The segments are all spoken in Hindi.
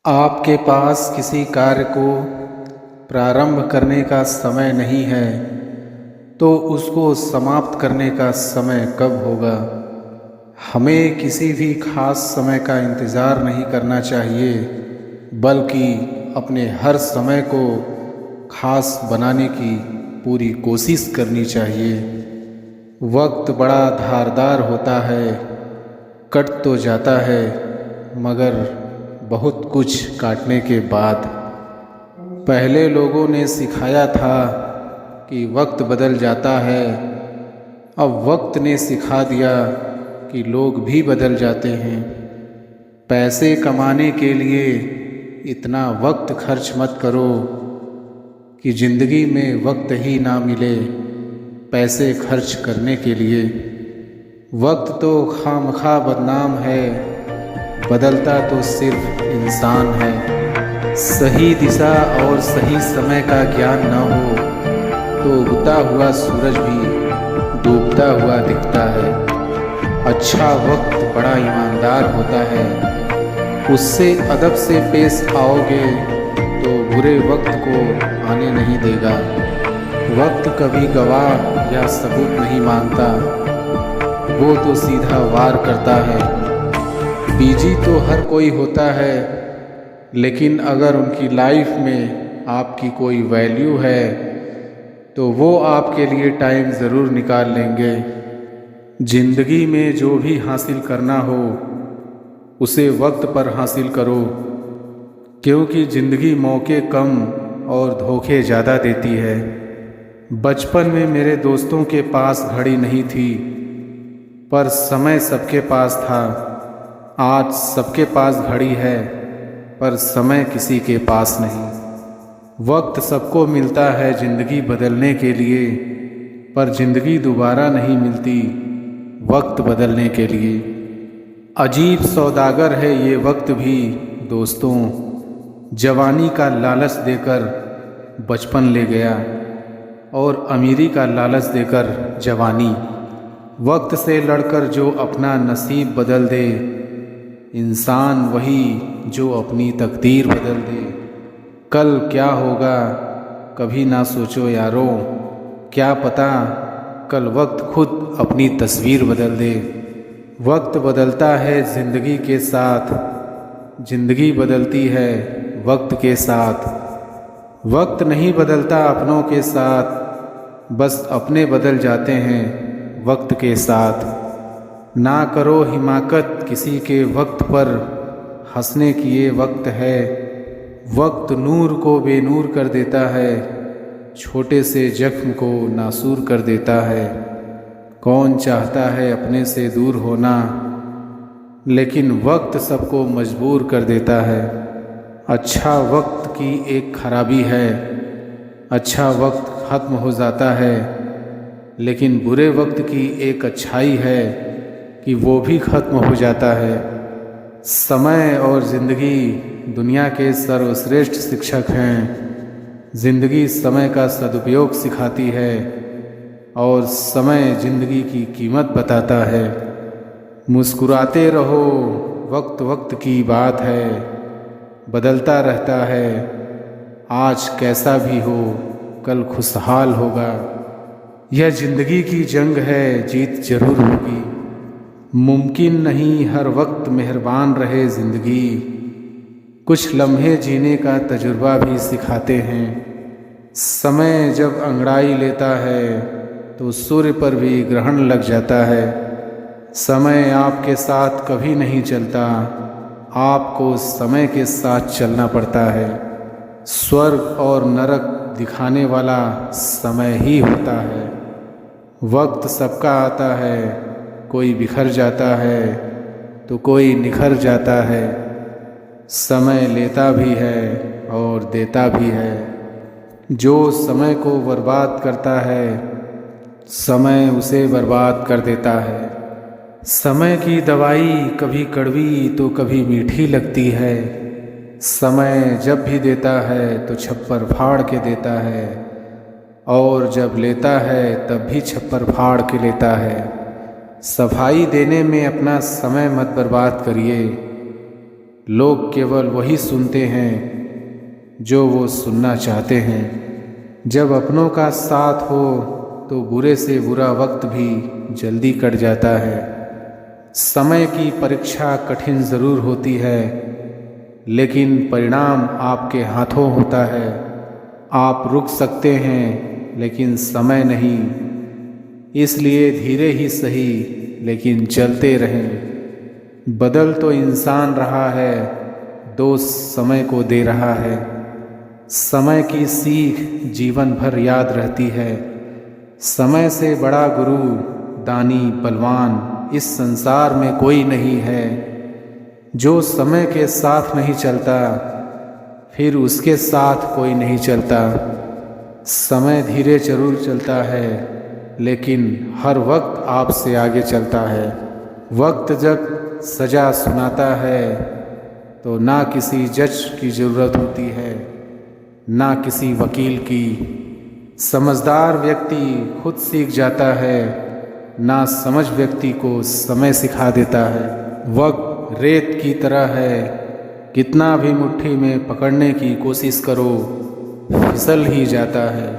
आपके पास किसी कार्य को प्रारंभ करने का समय नहीं है तो उसको समाप्त करने का समय कब होगा। हमें किसी भी खास समय का इंतज़ार नहीं करना चाहिए, बल्कि अपने हर समय को खास बनाने की पूरी कोशिश करनी चाहिए। वक्त बड़ा धारदार होता है, कट तो जाता है मगर बहुत कुछ काटने के बाद। पहले लोगों ने सिखाया था कि वक्त बदल जाता है, अब वक्त ने सिखा दिया कि लोग भी बदल जाते हैं। पैसे कमाने के लिए इतना वक्त खर्च मत करो कि ज़िंदगी में वक्त ही ना मिले पैसे खर्च करने के लिए। वक्त तो खामखा बदनाम है, बदलता तो सिर्फ इंसान है। सही दिशा और सही समय का ज्ञान न हो तो उगता हुआ सूरज भी डूबता हुआ दिखता है। अच्छा वक्त बड़ा ईमानदार होता है, उससे अदब से पेश आओगे तो बुरे वक्त को आने नहीं देगा। वक्त कभी गवाह या सबूत नहीं मांगता, वो तो सीधा वार करता है। बिजी तो हर कोई होता है, लेकिन अगर उनकी लाइफ में आपकी कोई वैल्यू है तो वो आपके लिए टाइम ज़रूर निकाल लेंगे। ज़िंदगी में जो भी हासिल करना हो उसे वक्त पर हासिल करो, क्योंकि ज़िंदगी मौके कम और धोखे ज़्यादा देती है। बचपन में मेरे दोस्तों के पास घड़ी नहीं थी, पर समय सबके पास था। आज सबके पास घड़ी है, पर समय किसी के पास नहीं। वक्त सबको मिलता है ज़िंदगी बदलने के लिए, पर ज़िंदगी दोबारा नहीं मिलती वक्त बदलने के लिए। अजीब सौदागर है ये वक्त भी दोस्तों, जवानी का लालच देकर बचपन ले गया और अमीरी का लालच देकर जवानी। वक्त से लड़कर जो अपना नसीब बदल दे, इंसान वही जो अपनी तकदीर बदल दे। कल क्या होगा कभी ना सोचो यारो, क्या पता कल वक्त खुद अपनी तस्वीर बदल दे। वक्त बदलता है ज़िंदगी के साथ, ज़िंदगी बदलती है वक्त के साथ। वक्त नहीं बदलता अपनों के साथ, बस अपने बदल जाते हैं वक्त के साथ। ना करो हिमाकत किसी के वक्त पर, हंसने की ये वक्त है। वक्त नूर को बेनूर कर देता है, छोटे से जख्म को नासूर कर देता है। कौन चाहता है अपने से दूर होना, लेकिन वक्त सबको मजबूर कर देता है। अच्छा वक्त की एक खराबी है, अच्छा वक्त ख़त्म हो जाता है, लेकिन बुरे वक्त की एक अच्छाई है कि वो भी ख़त्म हो जाता है। समय और ज़िंदगी दुनिया के सर्वश्रेष्ठ शिक्षक हैं। ज़िंदगी समय का सदुपयोग सिखाती है और समय ज़िंदगी की कीमत बताता है। मुस्कुराते रहो, वक्त वक्त की बात है, बदलता रहता है। आज कैसा भी हो कल खुशहाल होगा। यह ज़िंदगी की जंग है, जीत जरूर होगी। मुमकिन नहीं हर वक्त मेहरबान रहे ज़िंदगी, कुछ लम्हे जीने का तजुर्बा भी सिखाते हैं। समय जब अंगड़ाई लेता है तो सूर्य पर भी ग्रहण लग जाता है। समय आपके साथ कभी नहीं चलता, आपको समय के साथ चलना पड़ता है। स्वर्ग और नरक दिखाने वाला समय ही होता है। वक्त सबका आता है, कोई बिखर जाता है तो कोई निखर जाता है। समय लेता भी है और देता भी है। जो समय को बर्बाद करता है, समय उसे बर्बाद कर देता है। समय की दवाई कभी कड़वी तो कभी मीठी लगती है। समय जब भी देता है तो छप्पर फाड़ के देता है, और जब लेता है तब भी छप्पर फाड़ के लेता है। सफाई देने में अपना समय मत बर्बाद करिए, लोग केवल वही सुनते हैं जो वो सुनना चाहते हैं। जब अपनों का साथ हो तो बुरे से बुरा वक्त भी जल्दी कट जाता है। समय की परीक्षा कठिन ज़रूर होती है, लेकिन परिणाम आपके हाथों होता है। आप रुक सकते हैं लेकिन समय नहीं, इसलिए धीरे ही सही लेकिन चलते रहें। बदल तो इंसान रहा है, दोष समय को दे रहा है। समय की सीख जीवन भर याद रहती है। समय से बड़ा गुरु, दानी, बलवान इस संसार में कोई नहीं है। जो समय के साथ नहीं चलता, फिर उसके साथ कोई नहीं चलता। समय धीरे जरूर चलता है, लेकिन हर वक्त आपसे आगे चलता है। वक्त जब सज़ा सुनाता है तो ना किसी जज की ज़रूरत होती है, ना किसी वकील की। समझदार व्यक्ति खुद सीख जाता है, ना समझ व्यक्ति को समय सिखा देता है। वक्त रेत की तरह है, कितना भी मुट्ठी में पकड़ने की कोशिश करो फिसल ही जाता है।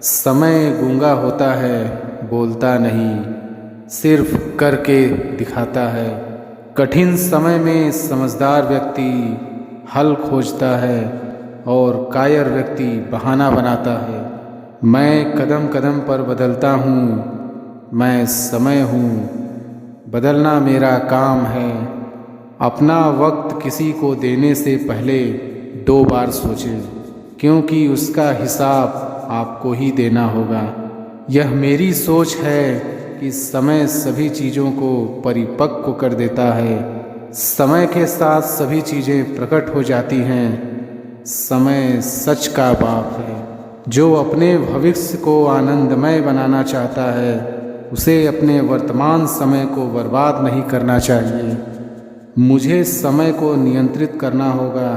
समय गूंगा होता है, बोलता नहीं, सिर्फ करके दिखाता है। कठिन समय में समझदार व्यक्ति हल खोजता है और कायर व्यक्ति बहाना बनाता है। मैं कदम कदम पर बदलता हूँ, मैं समय हूँ, बदलना मेरा काम है। अपना वक्त किसी को देने से पहले 2 बार सोचें, क्योंकि उसका हिसाब आपको ही देना होगा। यह मेरी सोच है कि समय सभी चीज़ों को परिपक्व कर देता है। समय के साथ सभी चीज़ें प्रकट हो जाती हैं। समय सच का बाप है। जो अपने भविष्य को आनंदमय बनाना चाहता है, उसे अपने वर्तमान समय को बर्बाद नहीं करना चाहिए। मुझे समय को नियंत्रित करना होगा,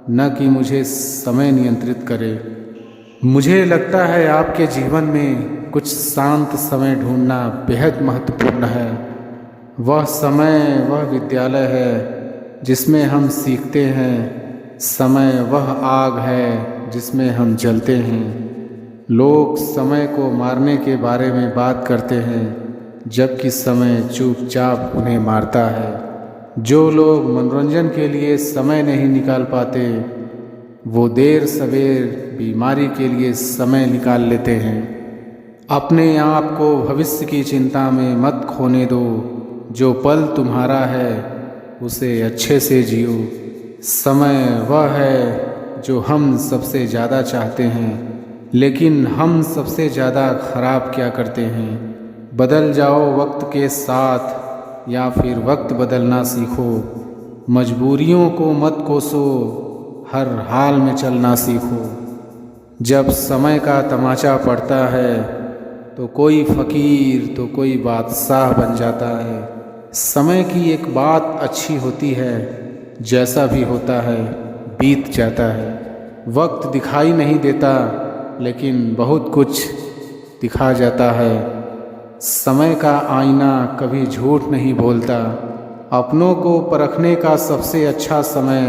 न कि मुझे समय नियंत्रित करे। मुझे लगता है आपके जीवन में कुछ शांत समय ढूंढना बेहद महत्वपूर्ण है। वह समय, वह विद्यालय है जिसमें हम सीखते हैं। समय वह आग है जिसमें हम जलते हैं। लोग समय को मारने के बारे में बात करते हैं, जबकि समय चुपचाप उन्हें मारता है। जो लोग मनोरंजन के लिए समय नहीं निकाल पाते, वो देर सवेर बीमारी के लिए समय निकाल लेते हैं। अपने आप को भविष्य की चिंता में मत खोने दो। जो पल तुम्हारा है उसे अच्छे से जियो। समय वह है जो हम सबसे ज़्यादा चाहते हैं, लेकिन हम सबसे ज़्यादा ख़राब क्या करते हैं। बदल जाओ वक्त के साथ, या फिर वक्त बदलना सीखो। मजबूरियों को मत कोसो, हर हाल में चलना सीखो। जब समय का तमाचा पड़ता है तो कोई फ़कीर तो कोई बादशाह बन जाता है। समय की एक बात अच्छी होती है, जैसा भी होता है बीत जाता है। वक्त दिखाई नहीं देता, लेकिन बहुत कुछ दिखा जाता है। समय का आईना कभी झूठ नहीं बोलता। अपनों को परखने का सबसे अच्छा समय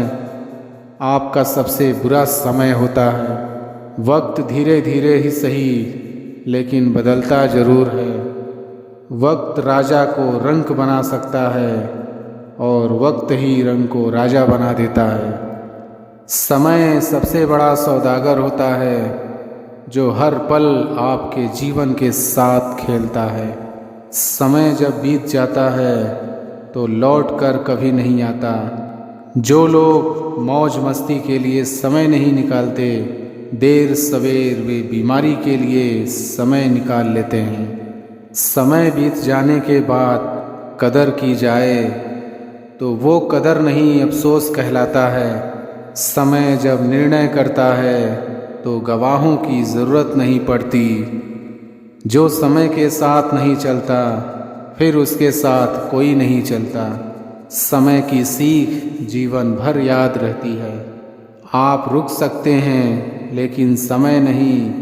आपका सबसे बुरा समय होता है। वक्त धीरे धीरे ही सही, लेकिन बदलता ज़रूर है। वक्त राजा को रंक बना सकता है और वक्त ही रंक को राजा बना देता है। समय सबसे बड़ा सौदागर होता है, जो हर पल आपके जीवन के साथ खेलता है। समय जब बीत जाता है तो लौट कर कभी नहीं आता। जो लोग मौज मस्ती के लिए समय नहीं निकालते, देर सवेर वे बीमारी के लिए समय निकाल लेते हैं। समय बीत जाने के बाद कदर की जाए तो वो कदर नहीं, अफसोस कहलाता है। समय जब निर्णय करता है तो गवाहों की ज़रूरत नहीं पड़ती। जो समय के साथ नहीं चलता, फिर उसके साथ कोई नहीं चलता। समय की सीख जीवन भर याद रहती है। आप रुक सकते हैं, लेकिन समय नहीं,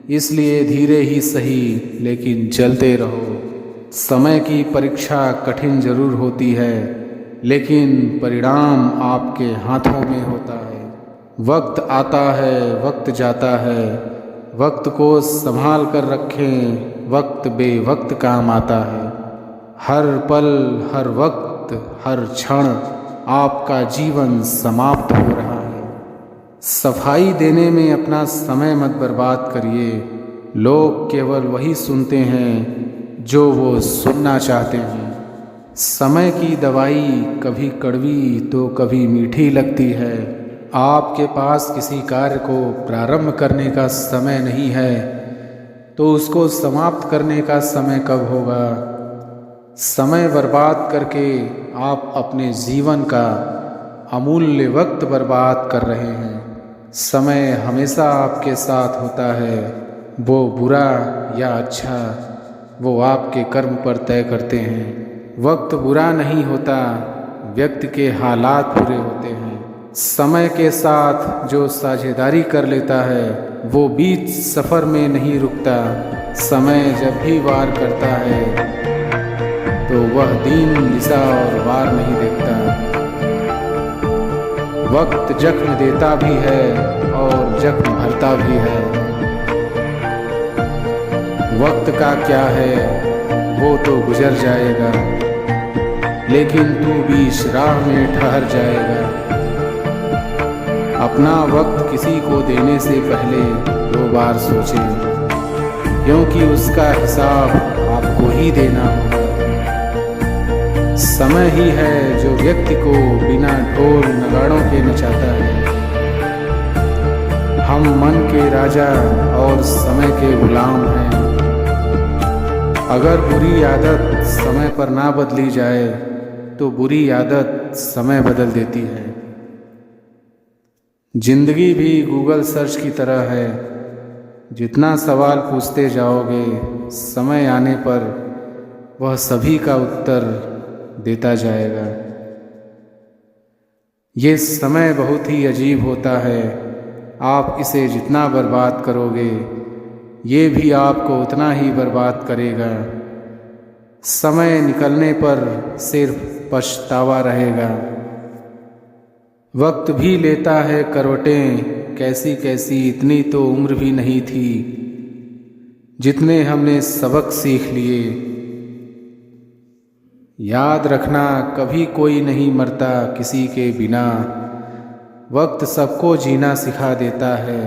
इसलिए धीरे ही सही लेकिन चलते रहो। समय की परीक्षा कठिन ज़रूर होती है, लेकिन परिणाम आपके हाथों में होता है। वक्त आता है, वक्त जाता है, वक्त को संभाल कर रखें, वक्त बेवक्त काम आता है। हर पल, हर वक्त, हर क्षण आपका जीवन समाप्त हो रहा है। सफाई देने में अपना समय मत बर्बाद करिए। लोग केवल वही सुनते हैं जो वो सुनना चाहते हैं। समय की दवाई कभी कड़वी तो कभी मीठी लगती है। आपके पास किसी कार्य को प्रारंभ करने का समय नहीं है तो उसको समाप्त करने का समय कब होगा? समय बर्बाद करके आप अपने जीवन का अमूल्य वक्त बर्बाद कर रहे हैं। समय हमेशा आपके साथ होता है, वो बुरा या अच्छा वो आपके कर्म पर तय करते हैं। वक्त बुरा नहीं होता, व्यक्ति के हालात बुरे होते हैं। समय के साथ जो साझेदारी कर लेता है वो बीच सफ़र में नहीं रुकता। समय जब भी वार करता है तो वह दीन दिशा और वार नहीं देखता। वक्त जख्म देता भी है और जख्म भरता भी है। वक्त का क्या है वो तो गुजर जाएगा, लेकिन तू बीच राह में ठहर जाएगा। अपना वक्त किसी को देने से पहले 2 बार सोचें, क्योंकि उसका हिसाब आपको ही देना होगा। समय ही है जो व्यक्ति को बिना ढोल नगाड़ों के नचाता है। हम मन के राजा और समय के गुलाम हैं। अगर बुरी आदत समय पर ना बदली जाए तो बुरी आदत समय बदल देती है। जिंदगी भी गूगल सर्च की तरह है, जितना सवाल पूछते जाओगे समय आने पर वह सभी का उत्तर देता जाएगा। ये समय बहुत ही अजीब होता है। आप इसे जितना बर्बाद करोगे ये भी आपको उतना ही बर्बाद करेगा। समय निकलने पर सिर्फ पछतावा रहेगा। वक्त भी लेता है करवटें कैसी कैसी, इतनी तो उम्र भी नहीं थी जितने हमने सबक सीख लिए। याद रखना कभी कोई नहीं मरता किसी के बिना। वक्त सबको जीना सिखा देता है।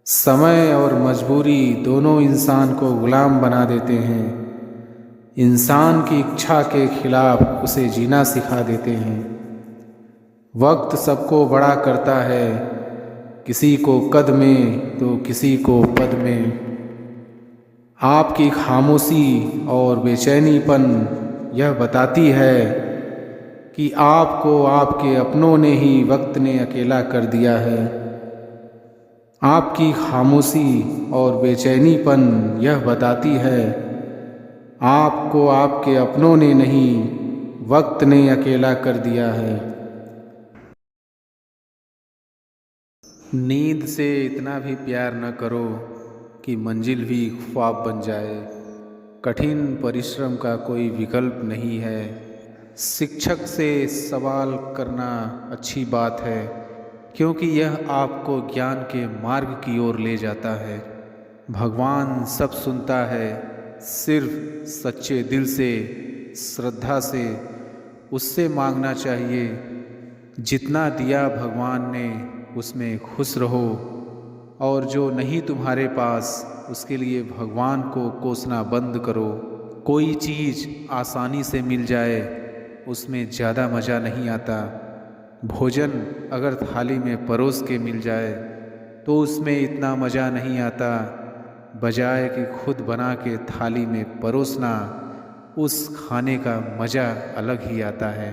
समय और मजबूरी दोनों इंसान को गुलाम बना देते हैं। इंसान की इच्छा के खिलाफ उसे जीना सिखा देते हैं। वक्त सबको बड़ा करता है, किसी को कद में तो किसी को पद में। आपकी खामोशी और बेचैनीपन यह बताती है कि आपको आपके अपनों ने ही वक्त ने अकेला कर दिया है। आपकी खामोशी और बेचैनीपन यह बताती है आपको आपके अपनों ने नहीं वक्त ने अकेला कर दिया है। नींद से इतना भी प्यार न करो कि मंजिल भी ख्वाब बन जाए। कठिन परिश्रम का कोई विकल्प नहीं है। शिक्षक से सवाल करना अच्छी बात है, क्योंकि यह आपको ज्ञान के मार्ग की ओर ले जाता है। भगवान सब सुनता है, सिर्फ सच्चे दिल से, श्रद्धा से उससे मांगना चाहिए। जितना दिया भगवान ने उसमें खुश रहो, और जो नहीं तुम्हारे पास उसके लिए भगवान को कोसना बंद करो। कोई चीज़ आसानी से मिल जाए उसमें ज़्यादा मज़ा नहीं आता। भोजन अगर थाली में परोस के मिल जाए तो उसमें इतना मज़ा नहीं आता, बजाय कि खुद बना के थाली में परोसना, उस खाने का मज़ा अलग ही आता है।